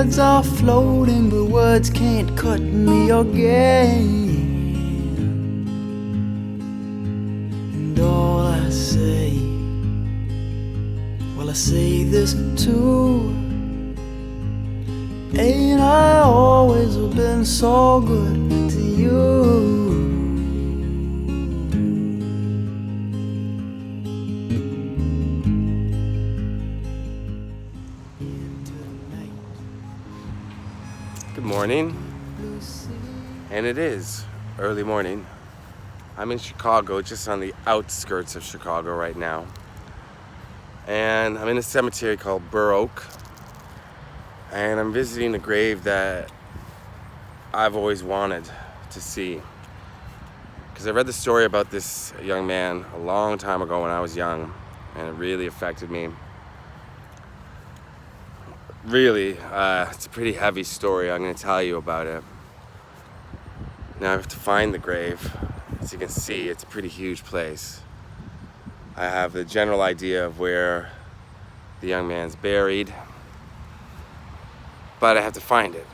words are floating, but words can't cut me again. And all I say, well, I say this too. Ain't I always been so good to you? Good morning, and it is early morning. I'm in Chicago, just on the outskirts of Chicago right now, and I'm in a cemetery called Burr Oak, and I'm visiting a grave that I've always wanted to see, because I read the story about this young man a long time ago when I was young, and it really affected me. Really, it's a pretty heavy story. I'm going to tell you about it. Now I have to find the grave. As you can see, it's a pretty huge place. I have the general idea of where the young man's buried, but I have to find it.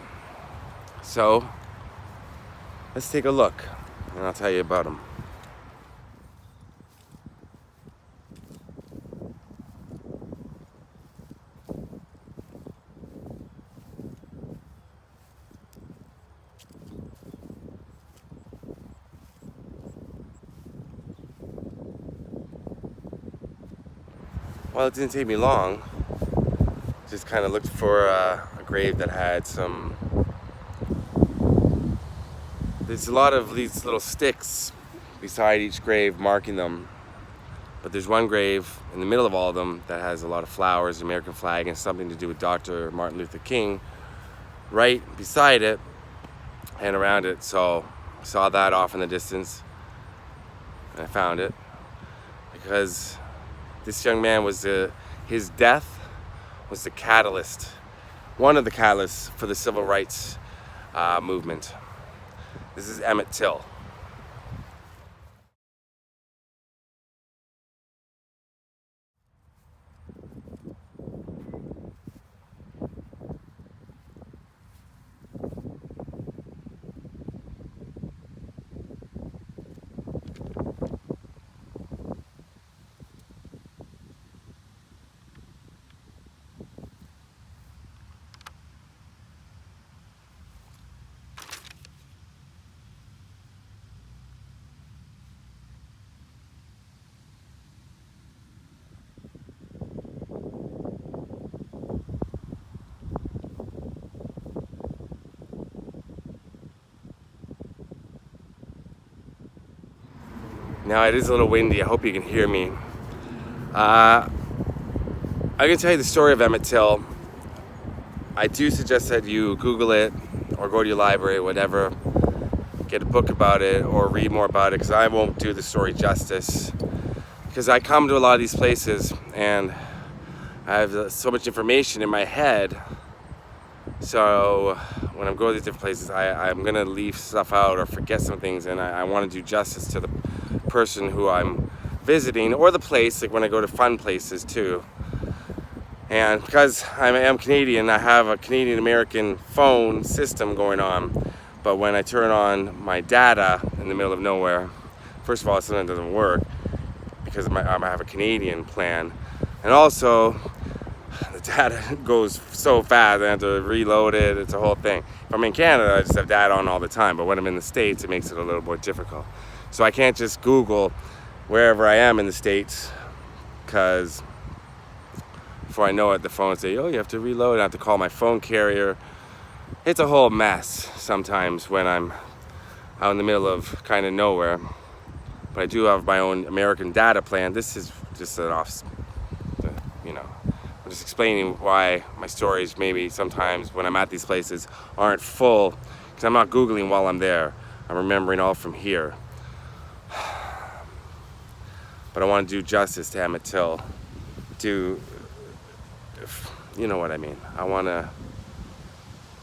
So, let's take a look, and I'll tell you about him. Well, it didn't take me long. Just kind of looked for a grave that had some... There's a lot of these little sticks beside each grave marking them. But there's one grave in the middle of all of them that has a lot of flowers, the American flag, and something to do with Dr. Martin Luther King right beside it and around it. So I saw that off in the distance, and I found it because this young man was his death was the catalyst, one of the catalysts for the civil rights movement. This is Emmett Till. Now it is a little windy, I hope you can hear me. I'm going to tell you the story of Emmett Till. I do suggest that you Google it or go to your library, whatever, get a book about it or read more about it, because I won't do the story justice. Because I come to a lot of these places and I have so much information in my head, so when I'm going to these different places, I'm going to leave stuff out or forget some things, and I want to do justice to the person who I'm visiting, or the place, like when I go to fun places too. And because I am Canadian, I have a Canadian American phone system going on, but when I turn on my data in the middle of nowhere, first of all, something doesn't work because I have a Canadian plan, and also the data goes so fast I have to reload it. It's a whole thing. If I'm in Canada, I just have data on all the time, but when I'm in the States, it makes it a little more difficult. So I can't just Google wherever I am in the States, because before I know it, the phone will say, oh, you have to reload. I have to call my phone carrier. It's a whole mess sometimes when I'm out in the middle of kind of nowhere. But I do have my own American data plan. This is just I'm just explaining why my stories maybe sometimes when I'm at these places aren't full, because I'm not Googling while I'm there. I'm remembering all from here. But I want to do justice to Emmett Till. You know what I mean. I want to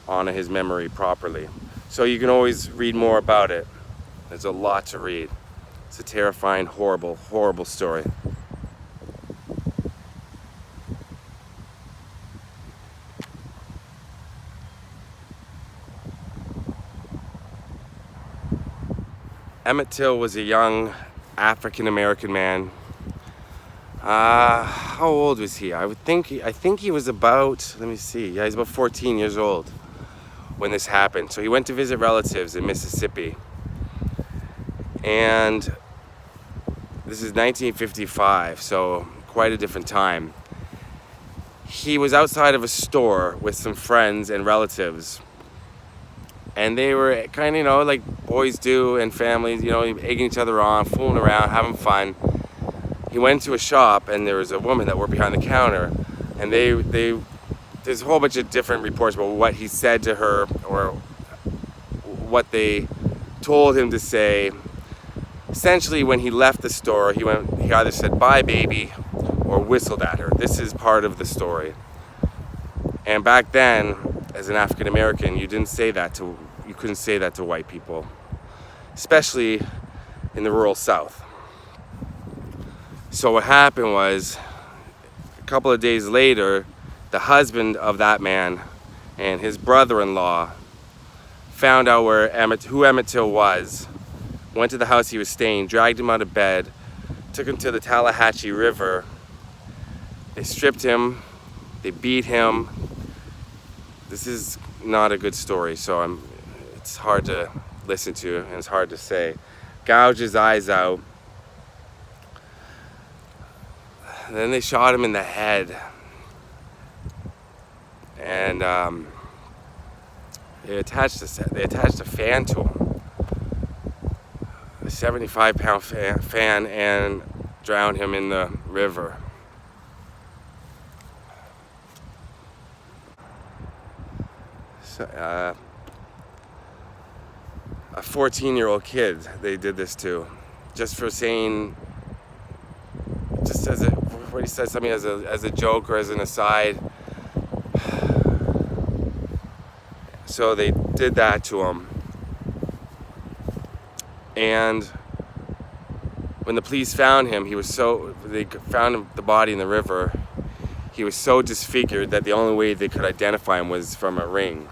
honor his memory properly. So you can always read more about it. There's a lot to read. It's a terrifying, horrible, horrible story. Emmett Till was a young African-American man. How old was he? I think he was about, let me see, yeah, he's about 14 years old when this happened. So he went to visit relatives in Mississippi. And this is 1955, so quite a different time. He was outside of a store with some friends and relatives. And they were kind of, like boys do and families, egging each other on, fooling around, having fun. He went to a shop and there was a woman that worked behind the counter, and there's a whole bunch of different reports about what he said to her or what they told him to say. Essentially, when he left the store, he either said "bye, baby" or whistled at her. This is part of the story. And back then, as an African American, you couldn't say that to white people, especially in the rural South. So what happened was, a couple of days later, the husband of that man and his brother-in-law found out who Emmett Till was, went to the house he was staying, dragged him out of bed, took him to the Tallahatchie River. They stripped him, they beat him. This is not a good story, so it's hard to listen to and it's hard to say. Gouged his eyes out. And then they shot him in the head. And they attached a fan to him. A 75-pound fan, and drowned him in the river. So, a 14-year-old kid they did this to, just for saying, what he said something as a joke or as an aside. So they did that to him. And when the police found him, they found the body in the river. He was so disfigured that the only way they could identify him was from a ring,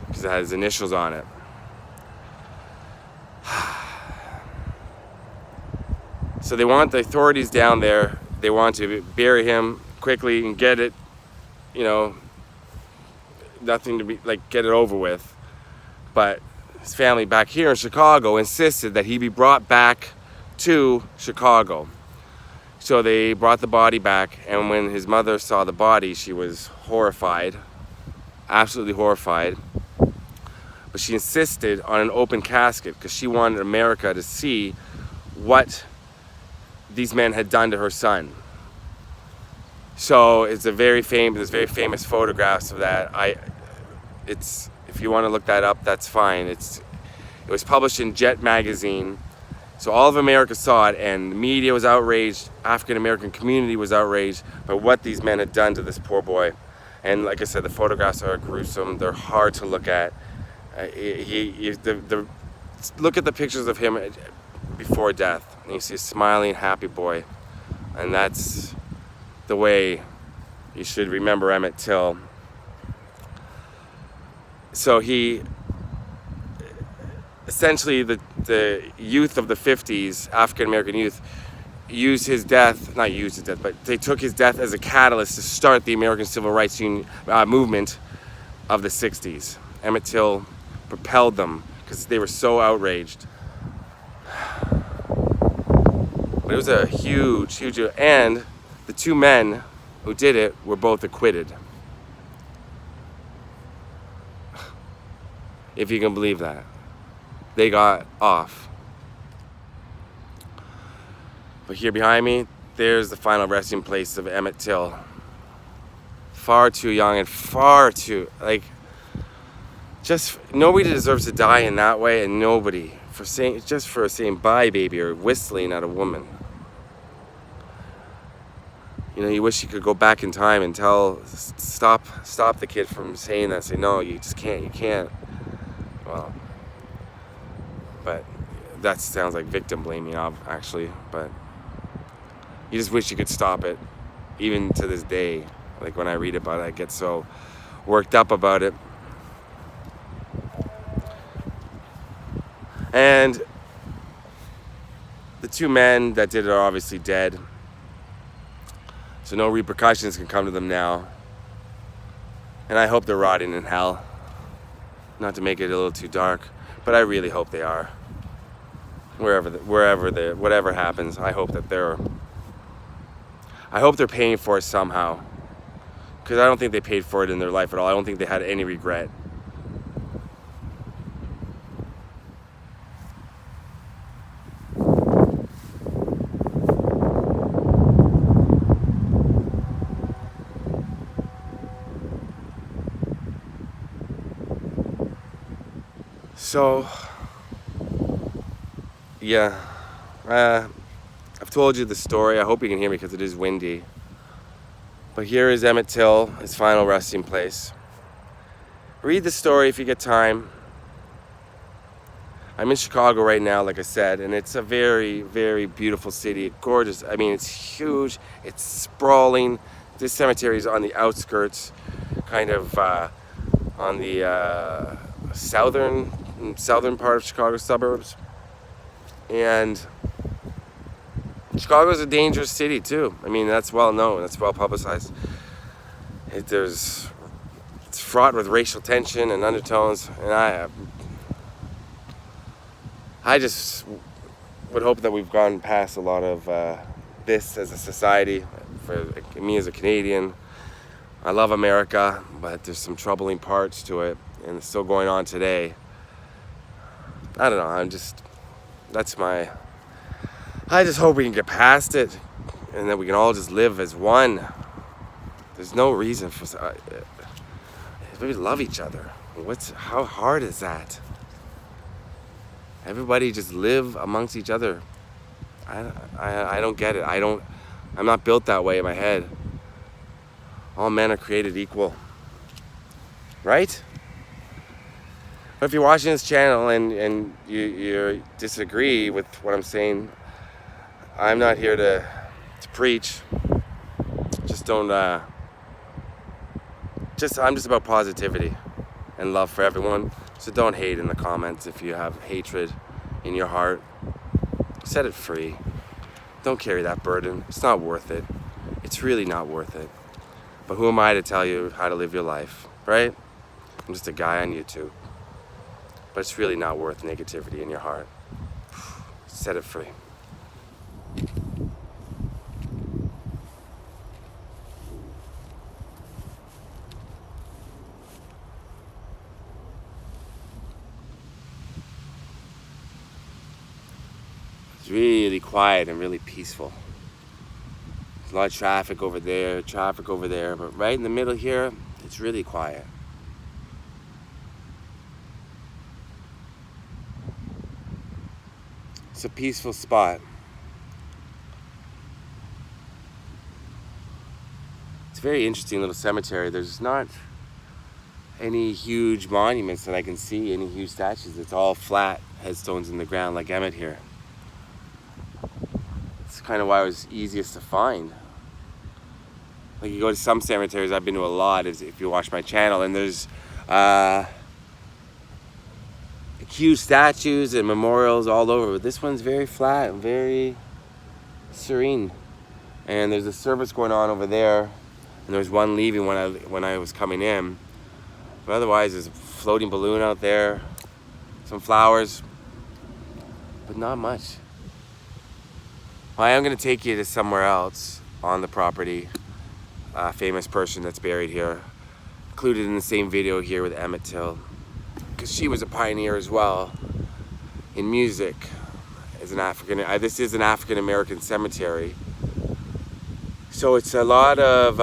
because it had his initials on it. So they want the authorities down there. They want to bury him quickly and get it, nothing to be get it over with. But his family back here in Chicago insisted that he be brought back to Chicago. So they brought the body back, and when his mother saw the body, she was horrified, absolutely horrified. But she insisted on an open casket because she wanted America to see what these men had done to her son. So there's very famous photographs of that. If you want to look that up, that's fine. It was published in Jet magazine, so all of America saw it, and the media was outraged. African American community was outraged by what these men had done to this poor boy. And like I said, the photographs are gruesome. They're hard to look at. Look at the pictures of him before death, and you see a smiling, happy boy, and that's the way you should remember Emmett Till. So he, essentially the youth of the 50s, African American youth, used his death, not used his death, but they took his death as a catalyst to start the American Civil Rights movement of the 60s. Emmett Till propelled them because they were so outraged. But it was a huge, and the two men who did it were both acquitted. If you can believe that. They got off. But here behind me, there's the final resting place of Emmett Till. Far too young and far too, just nobody deserves to die in that way, and nobody for saying bye, baby, or whistling at a woman. You wish you could go back in time and stop the kid from saying that. Say, no, you just can't, you can't. Well, but that sounds like victim blaming, actually. But you just wish you could stop it, even to this day. When I read about it, I get so worked up about it. And The two men that did it are obviously dead, so no repercussions can come to them now. And I hope they're rotting in hell. Not to make it a little too dark, but I really hope they are. Whatever happens, I hope they're paying for it somehow. Because I don't think they paid for it in their life at all. I don't think they had any regret. So, yeah, I've told you the story. I hope you can hear me because it is windy. But here is Emmett Till, his final resting place. Read the story if you get time. I'm in Chicago right now, like I said, and it's a very, very beautiful city. Gorgeous. I mean, it's huge. It's sprawling. This cemetery is on the outskirts, kind of on the southern part of Chicago suburbs. And Chicago's a dangerous city too. I mean, that's well known. That's well publicized. It's fraught with racial tension and undertones, and I just would hope that we've gone past a lot of this as a society. For me as a Canadian, I love America, but there's some troubling parts to it, and it's still going on today. I don't know. I just hope we can get past it, and that we can all just live as one. There's no reason for we love each other. How hard is that? Everybody just live amongst each other. I don't get it. I'm not built that way in my head. All men are created equal, right? But if you're watching this channel and you disagree with what I'm saying, I'm not here to preach. I'm just about positivity and love for everyone. So don't hate in the comments if you have hatred in your heart. Set it free. Don't carry that burden. It's not worth it. It's really not worth it. But who am I to tell you how to live your life, right? I'm just a guy on YouTube. But it's really not worth negativity in your heart. Set it free. It's really quiet and really peaceful. There's a lot of traffic over there, but right in the middle here, it's really quiet. It's a peaceful spot. It's a very interesting little cemetery. There's not any huge monuments that I can see, any huge statues. It's all flat headstones in the ground like Emmett here. It's kind of why it was easiest to find. Like you go to some cemeteries, I've been to a lot, if you watch my channel, and there's huge statues and memorials all over, but this one's very flat and very serene. And there's a service going on over there, and there's one leaving when I was coming in. But otherwise, there's a floating balloon out there, some flowers, but not much. Well, I am going to take you to somewhere else on the property. A famous person that's buried here, included in the same video here with Emmett Till, because she was a pioneer as well in music. As an this is an African American cemetery, so it's a lot of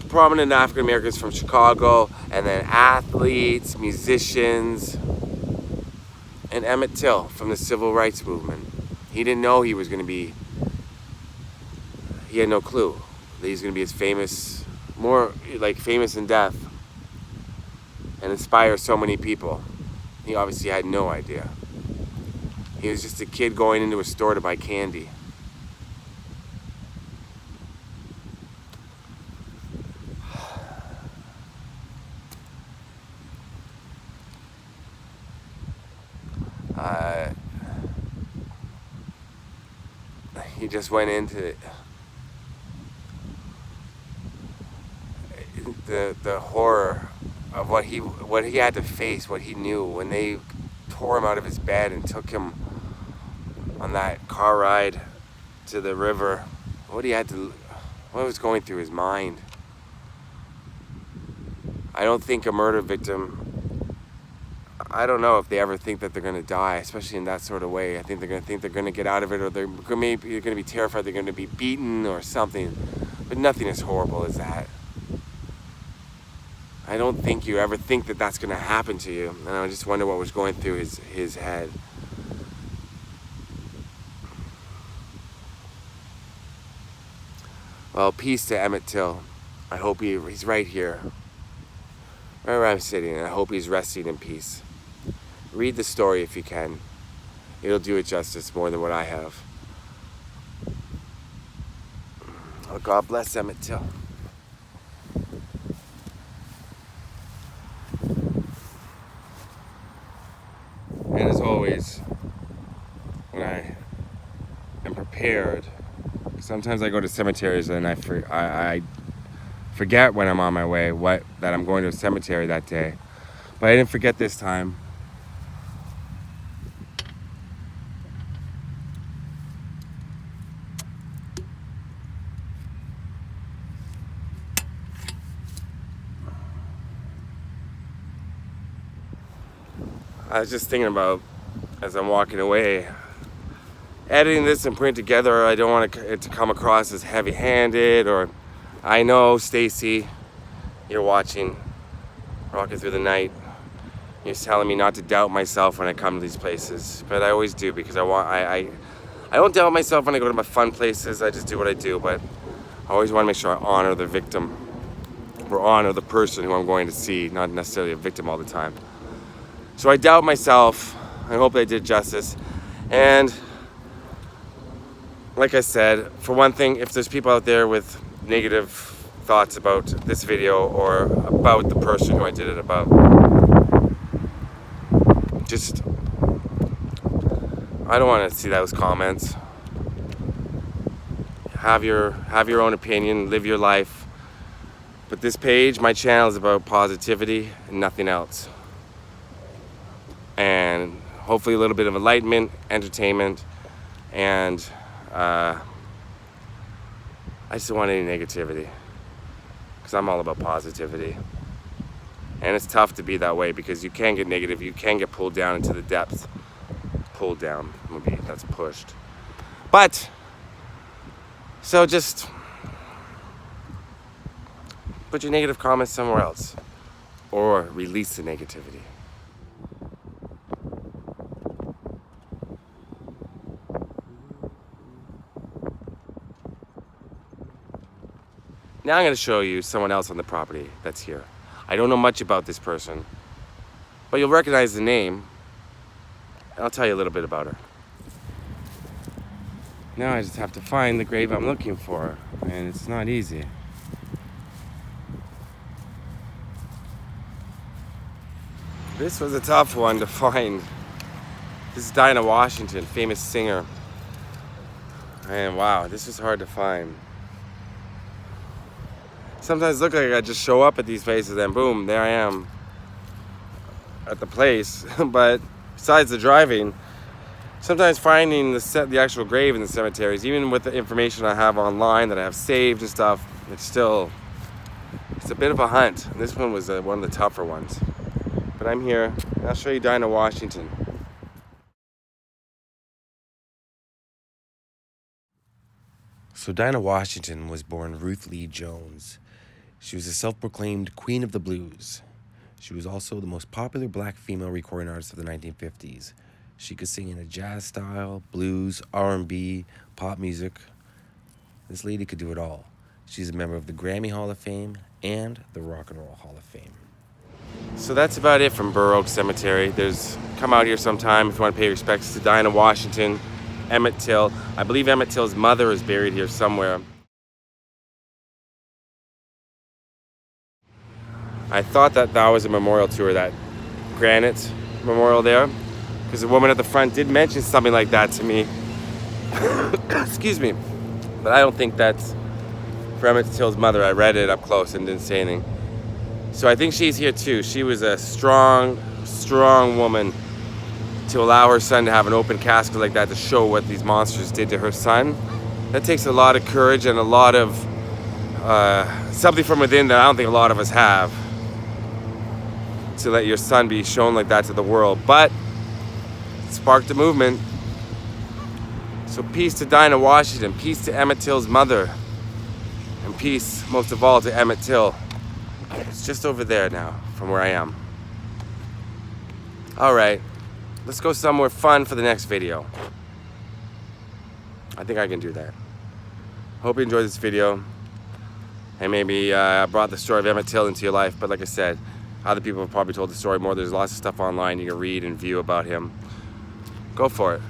prominent African Americans from Chicago, and then athletes, musicians, and Emmett Till from the Civil Rights Movement. He didn't know he was going to be. He had no clue that he's going to be as famous, more like famous in death, and inspire so many people. He obviously had no idea. He was just a kid going into a store to buy candy. just went into the horror of what he had to face, what he knew when they tore him out of his bed and took him on that car ride to the river. What was going through his mind. I don't think a murder victim, I don't know if they ever think that they're going to die, especially in that sort of way. I think they're going to think they're going to get out of it, or they're going to be terrified they're going to be beaten or something. But nothing as horrible as that. I don't think you ever think that that's going to happen to you. And I just wonder what was going through his head. Well, peace to Emmett Till. I hope he's right here, right where I'm sitting, and I hope he's resting in peace. Read the story if you can. It'll do it justice more than what I have. Oh, God bless Emmett Till. And as always, when I am prepared, sometimes I go to cemeteries and I forget when I'm on my way that I'm going to a cemetery that day. But I didn't forget this time. I was just thinking about, as I'm walking away, editing this and putting it together, I don't want it to come across as heavy-handed, or I know, Stacy, you're watching, Rocking Through the Night. You're telling me not to doubt myself when I come to these places, but I always do, because I don't doubt myself when I go to my fun places. I just do what I do, but I always want to make sure I honor the victim, or honor the person who I'm going to see, not necessarily a victim all the time. So I doubt myself. I hope I did justice. And like I said, for one thing, if there's people out there with negative thoughts about this video or about the person who I did it about, just, I don't want to see those comments. Have your own opinion, live your life. But this page, my channel, is about positivity and nothing else. And hopefully a little bit of enlightenment, entertainment, and I just don't want any negativity, because I'm all about positivity. And it's tough to be that way, because you can get negative, you can get pulled down into the depths. Pulled down, maybe that's pushed. But, so just put your negative comments somewhere else, or release the negativity. Now I'm going to show you someone else on the property that's here. I don't know much about this person, but you'll recognize the name, and I'll tell you a little bit about her. Now I just have to find the grave I'm looking for, and it's not easy. This was a tough one to find. This is Dinah Washington, famous singer. And wow, this was hard to find. Sometimes it looks like I just show up at these places and boom, there I am at the place. But besides the driving, sometimes finding the actual grave in the cemeteries, even with the information I have online that I have saved and stuff, it's a bit of a hunt. And this one was one of the tougher ones. But I'm here, and I'll show you Dinah Washington. So Dinah Washington was born Ruth Lee Jones. She was a self-proclaimed queen of the blues. She was also the most popular black female recording artist of the 1950s. She could sing in a jazz style, blues, R&B, pop music. This lady could do it all. She's a member of the Grammy Hall of Fame and the Rock and Roll Hall of Fame. So that's about it from Burr Oak Cemetery. Come out here sometime if you want to pay respects to Dinah Washington, Emmett Till. I believe Emmett Till's mother is buried here somewhere. I thought that was a memorial to her, that granite memorial there, because the woman at the front did mention something like that to me. Excuse me. But I don't think that's for Emmett Till's mother. I read it up close and didn't say anything. So I think she's here too. She was a strong woman to allow her son to have an open casket like that to show what these monsters did to her son. That takes a lot of courage and a lot of something from within that I don't think a lot of us have, to let your son be shown like that to the world. But it sparked a movement. So peace to Dinah Washington, peace to Emmett Till's mother, and peace most of all to Emmett Till. It's just over there now from where I am. Alright, let's go somewhere fun for the next video. I think I can do that. Hope you enjoyed this video. And maybe I brought the story of Emmett Till into your life. But like I said, other people have probably told the story more. There's lots of stuff online you can read and view about him. Go for it.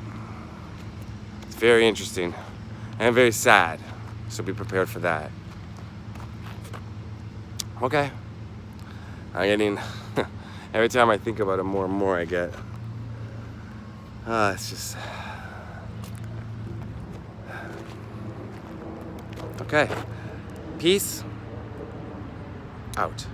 It's very interesting and very sad. So be prepared for that. Okay. I'm getting... every time I think about it more and more I get... it's just... Okay. Peace out.